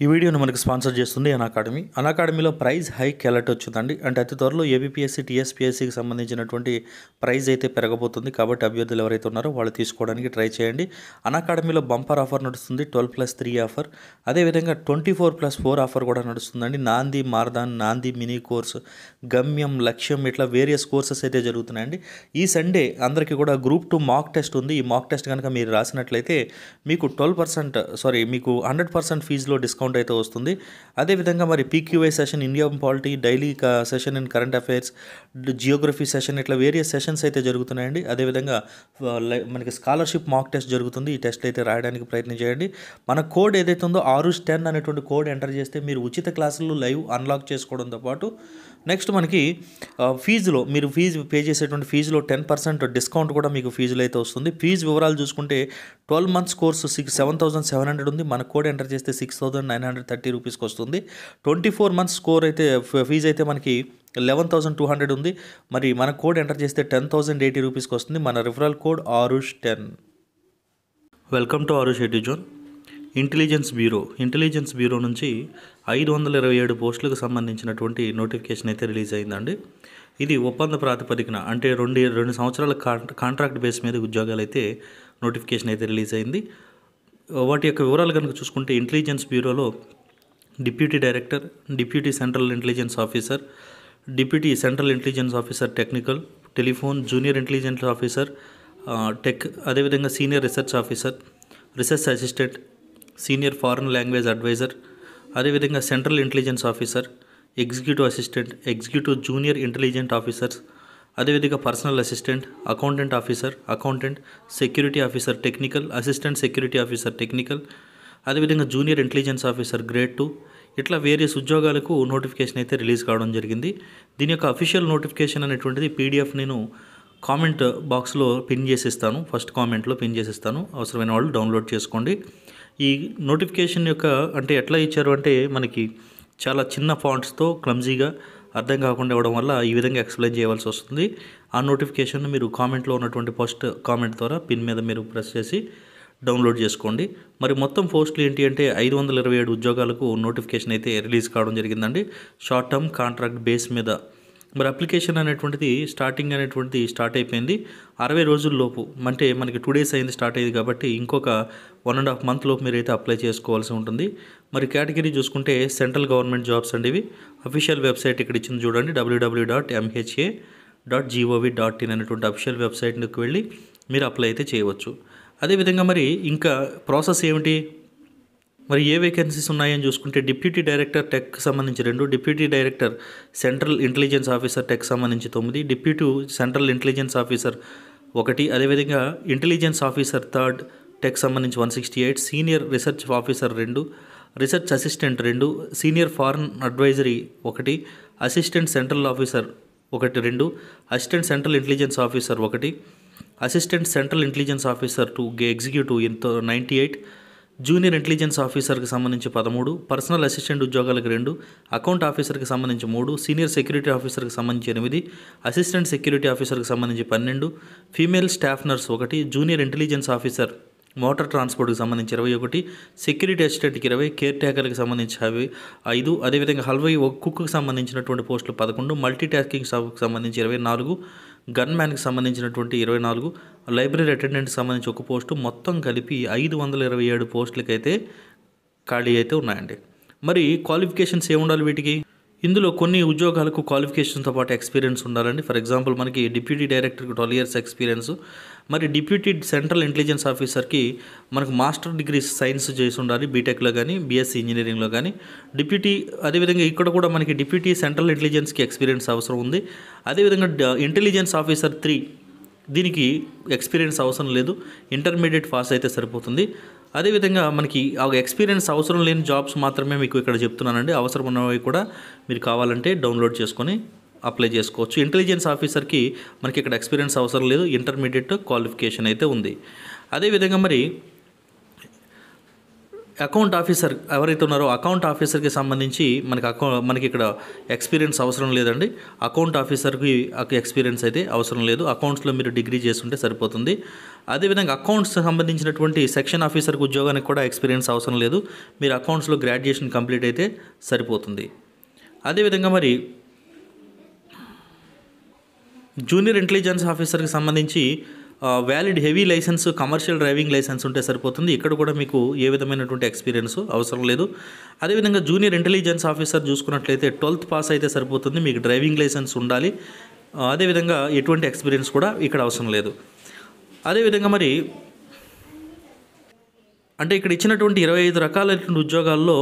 ఈ వీడియోను మనకు స్పాన్సర్ చేస్తుంది అకాడమీలో ప్రైజ్ హైక్ అలర్ట్ వచ్చిందండి. అంటే అతి త్వరలో ఏబిపిఎస్సి టీఎస్పిఎస్సికి సంబంధించినటువంటి ప్రైజ్ అయితే పెరగబోతుంది. కాబట్టి అభ్యర్థులు ఎవరైతే ఉన్నారో వాళ్ళు తీసుకోవడానికి ట్రై చేయండి. అకాడమీలో బంపర్ ఆఫర్ నడుస్తుంది, 12+3 ఆఫర్. అదేవిధంగా 24+4 ఆఫర్ కూడా నడుస్తుందండి. నాంది మార్దాన్, నాంది మినీ కోర్స్, గమ్యం, లక్ష్యం ఇట్లా వేరియస్ కోర్సెస్ అయితే జరుగుతున్నాయండి. ఈ సండే అందరికీ కూడా గ్రూప్ 2 మాక్ టెస్ట్ ఉంది. ఈ మాక్ టెస్ట్ కనుక మీరు రాసినట్లయితే మీకు 100% ఫీజులో డిస్కౌంట్ అయితే వస్తుంది. అదేవిధంగా మరి PQI session, Indian polity, daily session in current affairs, geography session ఇట్లా వేరియస్ సెషన్స్ అయితే జరుగుతున్నాయండి. అదేవిధంగా మనకి స్కాలర్షిప్ మాక్ టెస్ట్ జరుగుతుంది. ఈ టెస్ట్ అయితే రాయడానికి ప్రయత్నం చేయండి. మన కోడ్ ఏదైతే ఉందో ARUSH10 అనేటువంటి కోడ్ ఎంటర్ చేస్తే మీరు ఉచిత క్లాసులు లైవ్ అన్లాక్ చేసుకోవడంతో పాటు నెక్స్ట్ మనకి మీరు ఫీజు పే చేసేటువంటి ఫీజులో 10% డిస్కౌంట్ కూడా మీకు ఫీజులో అయితే వస్తుంది. ఫీజు వివరాలు చూసుకుంటే 12 months కోర్సు 7,700 ఉంది. మన కోడ్ ఎంటర్ చేస్తే 6,930 రూపీస్కి వస్తుంది. 24 months స్కోర్ అయితే ఫీజు అయితే మనకి 11,200 ఉంది. మరి మన కోడ్ ఎంటర్ చేస్తే 10,080 రూపీస్కి వస్తుంది. మన referral code ARUSH10. Welcome to ARUSH Eduzone. Intelligence bureau నుంచి 527 పోస్టులకు సంబంధించినటువంటి నోటిఫికేషన్ అయితే రిలీజ్ అయిందండి. ఇది ఒప్పంద ప్రాతిపదికన అంటే రెండు సంవత్సరాల కాంట్రాక్ట్ బేస్ మీద ఉద్యోగాలు అయితే నోటిఫికేషన్ అయితే రిలీజ్ అయింది. వాటి యొక్క వివరాలు కనుక చూసుకుంటే ఇంటెలిజెన్స్ బ్యూరోలో deputy director, deputy central intelligence officer, deputy central intelligence officer technical, telephone, junior intelligence officer tech, అదేవిధంగా senior research officer, research assistant, senior foreign language advisor, అదేవిధంగా central intelligence officer, executive assistant, executive junior intelligent officers, అదేవిధంగా personal assistant, accountant officer, accountant, security officer technical, assistant security officer technical, అదేవిధంగా junior intelligence officer grade 2 ఇట్లా various ఉద్యోగాలకు notification అయితే release కావడం జరిగింది. దీని యొక్క అఫీషియల్ నోటిఫికేషన్ అనేటువంటిది పీడిఎఫ్ నేను కామెంట్ బాక్స్లో పిన్ చేసిస్తాను. ఫస్ట్ కామెంట్లో పిన్ చేసిస్తాను. అవసరమైన వాళ్ళు డౌన్లోడ్ చేసుకోండి. ఈ నోటిఫికేషన్ యొక్క అంటే ఎట్లా ఇచ్చారు అంటే మనకి చాలా చిన్న ఫాంట్స్తో క్లమ్జీగా అర్థం కాకుండా ఇవ్వడం వల్ల ఈ విధంగా ఎక్స్ప్లెయిన్ చేయవలసి వస్తుంది. ఆ నోటిఫికేషన్ మీరు కామెంట్లో ఉన్నటువంటి ఫస్ట్ కామెంట్ ద్వారా పిన్ మీద మీరు ప్రెస్ చేసి డౌన్లోడ్ చేసుకోండి. మరి మొత్తం పోస్టులు ఏంటి అంటే 527 ఉద్యోగాలకు నోటిఫికేషన్ అయితే రిలీజ్ కావడం జరిగిందండి. షార్ట్ టర్మ్ కాంట్రాక్ట్ బేస్ మీద. మరి అప్లికేషన్ అనేటువంటిది స్టార్ట్ అయిపోయింది 60 రోజుల్లోపు. అంటే మనకి 2 days అయింది స్టార్ట్ అయ్యింది కాబట్టి ఇంకొక 1.5 month లోపు మీరైతే అప్లై చేసుకోవాల్సి ఉంటుంది. మరి కేటగిరీ చూసుకుంటే సెంట్రల్ గవర్నమెంట్ జాబ్స్ అండి. ఇవి అఫీషియల్ వెబ్సైట్ ఇక్కడ ఇచ్చింది చూడండి, www.mha.gov.in అనేటువంటి అఫీషియల్ వెబ్సైట్కి వెళ్ళి మీరు అప్లై అయితే చేయవచ్చు. అదేవిధంగా మరి ఇంకా ప్రాసెస్ ఏమిటి, మరి ఏ వేకెన్సీస్ ఉన్నాయని చూసుకుంటే డిప్యూటీ డైరెక్టర్ టెక్ సంబంధించి 2, deputy director central intelligence officer tech సంబంధించి 9, డిప్యూటీ సెంట్రల్ ఇంటెలిజెన్స్ ఆఫీసర్ 1, అదేవిధంగా ఇంటెలిజెన్స్ ఆఫీసర్ థర్డ్ టెక్ సంబంధించి 168, senior research officer 2, research assistant 2, senior foreign advisory 1, assistant central officer 1, 2, assistant central intelligence officer 1, assistant central intelligence officer 2 executive 98, junior intelligence ఆఫీసర్కి సంబంధించి 13, personal assistant ఉద్యోగాలకు 2, account ఆఫీసర్కి సంబంధించి 3, senior security ఆఫీసర్కి సంబంధించి 8, assistant security ఆఫీసర్కి సంబంధించి 12, female staff nurse 1, junior intelligence officer motor ట్రాన్స్పోర్ట్కి సంబంధించి 21, సెక్యూరిటీ అసిస్టెంట్కి 20, కేర్ టేకర్కి సంబంధించి 5, అదేవిధంగా హల్వై కుక్కి సంబంధించినటువంటి పోస్టులు 11, మల్టీ టాస్కింగ్ స్టాఫ్కి సంబంధించి 24, గన్ మ్యాన్కి సంబంధించినటువంటి 24, లైబ్రరీ అటెండెంట్కి సంబంధించి 1 పోస్టు, మొత్తం కలిపి 527 పోస్టులకైతే ఖాళీ అయితే ఉన్నాయండి. మరి క్వాలిఫికేషన్స్ ఏముండాలి వీటికి? ఇందులో కొన్ని ఉద్యోగాలకు క్వాలిఫికేషన్తో పాటు ఎక్స్పీరియన్స్ ఉండాలండి. ఫర్ ఎగ్జాంపుల్ మనకి డిప్యూటీ డైరెక్టర్కి 12 years ఎక్స్పీరియన్స్, మరి డిప్యూటీ సెంట్రల్ ఇంటెలిజెన్స్ ఆఫీసర్కి మనకు మాస్టర్ డిగ్రీ సైన్స్ చేసి ఉండాలి, బీటెక్లో కానీ బీఎస్సీ ఇంజనీరింగ్లో కానీ. అదేవిధంగా ఇక్కడ కూడా మనకి డిప్యూటీ సెంట్రల్ ఇంటెలిజెన్స్కి ఎక్స్పీరియన్స్ అవసరం ఉంది. అదేవిధంగా ఇంటెలిజెన్స్ ఆఫీసర్ 3 దీనికి ఎక్స్పీరియన్స్ అవసరం లేదు, ఇంటర్మీడియట్ పాస్ అయితే సరిపోతుంది. అదేవిధంగా మనకి ఆ ఎక్స్పీరియన్స్ అవసరం లేని జాబ్స్ మాత్రమే మీకు ఇక్కడ చెప్తున్నానండి. అవసరం ఉన్నవి కూడా మీరు కావాలంటే డౌన్లోడ్ చేసుకొని అప్లై చేసుకోవచ్చు. ఇంటెలిజెన్స్ ఆఫీసర్కి మనకి ఇక్కడ ఎక్స్పీరియన్స్ అవసరం లేదు, ఇంటర్మీడియట్ క్వాలిఫికేషన్ అయితే ఉంది. అదేవిధంగా మరి అకౌంట్ ఆఫీసర్ ఎవరైతే ఉన్నారో అకౌంట్ ఆఫీసర్కి సంబంధించి మనకి ఇక్కడ ఎక్స్పీరియన్స్ అవసరం లేదండి. అకౌంట్ ఆఫీసర్కి ఎక్స్పీరియన్స్ అయితే అవసరం లేదు. అకౌంట్స్లో మీరు డిగ్రీ చేస్తుంటే సరిపోతుంది. అదేవిధంగా అకౌంట్స్ సంబంధించినటువంటి సెక్షన్ ఆఫీసర్కి ఉద్యోగానికి కూడా ఎక్స్పీరియన్స్ అవసరం లేదు. మీరు అకౌంట్స్లో గ్రాడ్యుయేషన్ కంప్లీట్ అయితే సరిపోతుంది. అదేవిధంగా మరి జూనియర్ ఇంటెలిజెన్స్ ఆఫీసర్కి సంబంధించి valid heavy licence, commercial driving licence ఉంటే సరిపోతుంది. ఇక్కడ కూడా మీకు ఏ విధమైనటువంటి ఎక్స్పీరియన్స్ అవసరం లేదు. అదేవిధంగా జూనియర్ ఇంటెలిజెన్స్ ఆఫీసర్ చూసుకున్నట్లయితే 12th పాస్ అయితే సరిపోతుంది. మీకు డ్రైవింగ్ లైసెన్స్ ఉండాలి. అదేవిధంగా ఎటువంటి ఎక్స్పీరియన్స్ కూడా ఇక్కడ అవసరం లేదు. అదేవిధంగా మరి అంటే ఇక్కడ ఇచ్చినటువంటి 25 రకాలైనటువంటి ఉద్యోగాల్లో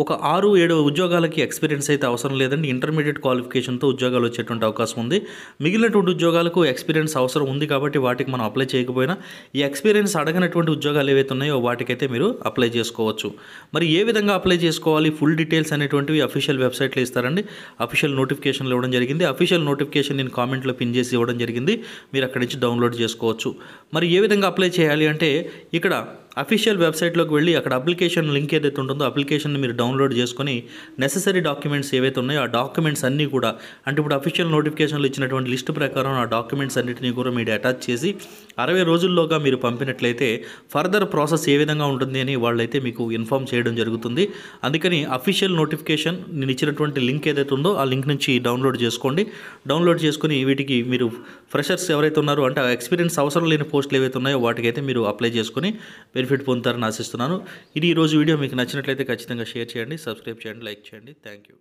ఒక 6-7 ఉద్యోగాలకి ఎక్స్పీరియన్స్ అయితే అవసరం లేదండి. ఇంటర్మీడియట్ క్వాలిఫికేషన్తో ఉద్యోగాలు వచ్చేటువంటి అవకాశం ఉంది. మిగిలినటువంటి ఉద్యోగాలకు ఎక్స్పీరియన్స్ అవసరం ఉంది కాబట్టి వాటికి మనం అప్లై చేయకపోయినా ఈ ఎక్స్పీరియన్స్ అడగనటువంటి ఉద్యోగాలు ఏవైతే ఉన్నాయో వాటికైతే మీరు అప్లై చేసుకోవచ్చు. మరి ఏ విధంగా అప్లై చేసుకోవాలి, ఫుల్ డీటెయిల్స్ అనేటువంటివి అఫీషియల్ వెబ్సైట్లో ఇస్తారండి. అఫీషియల్ నోటిఫికేషన్లు ఇవ్వడం జరిగింది. అఫీషియల్ నోటిఫికేషన్ నేను కామెంట్లో పిన్ చేసి ఇవ్వడం జరిగింది. మీరు అక్కడి నుంచి డౌన్లోడ్ చేసుకోవచ్చు. మరి ఏ విధంగా అప్లై చేయాలి అంటే ఇక్కడ అఫీషియల్ వెబ్సైట్లోకి వెళ్ళి అక్కడ అప్లికేషన్ లింక్ ఏదైతే ఉంటుందో అప్లికేషన్ని మీరు డౌన్లోడ్ చేసుకొని నెససరీ డాక్యుమెంట్స్ ఏవైతే ఉన్నాయో ఆ డాక్యుమెంట్స్ అన్నీ కూడా అంటే ఇప్పుడు అఫీషియల్ నోటిఫికేషన్లో ఇచ్చినటువంటి లిస్ట్ ప్రకారం ఆ డాక్యుమెంట్స్ అన్నింటినీ కూడా మీరు అటాచ్ చేసి 60 రోజుల్లోగా మీరు పంపినట్లయితే ఫర్దర్ ప్రాసెస్ ఏ విధంగా ఉంటుంది అని వాళ్ళైతే మీకు ఇన్ఫామ్ చేయడం జరుగుతుంది. అందుకని అఫీషియల్ నోటిఫికేషన్ నేను ఇచ్చినటువంటి లింక్ ఏదైతే ఉందో ఆ లింక్ నుంచి డౌన్లోడ్ చేసుకోండి. డౌన్లోడ్ చేసుకుని వీటికి మీరు ఫ్రెషర్స్ ఎవరైతే ఉన్నారో అంటే ఎక్స్పీరియన్స్ అవసరం లేని పోస్టులు ఏవైతే ఉన్నాయో వాటికైతే మీరు అప్లై చేసుకొని బెనిఫిట్ పొందుతారని ఆశిస్తున్నాను. ఇది ఈరోజు వీడియో మీకు నచ్చినట్లయితే ఖచ్చితంగా షేర్ చేయండి, సబ్స్క్రైబ్ చేయండి, లైక్ చేయండి. Thank you.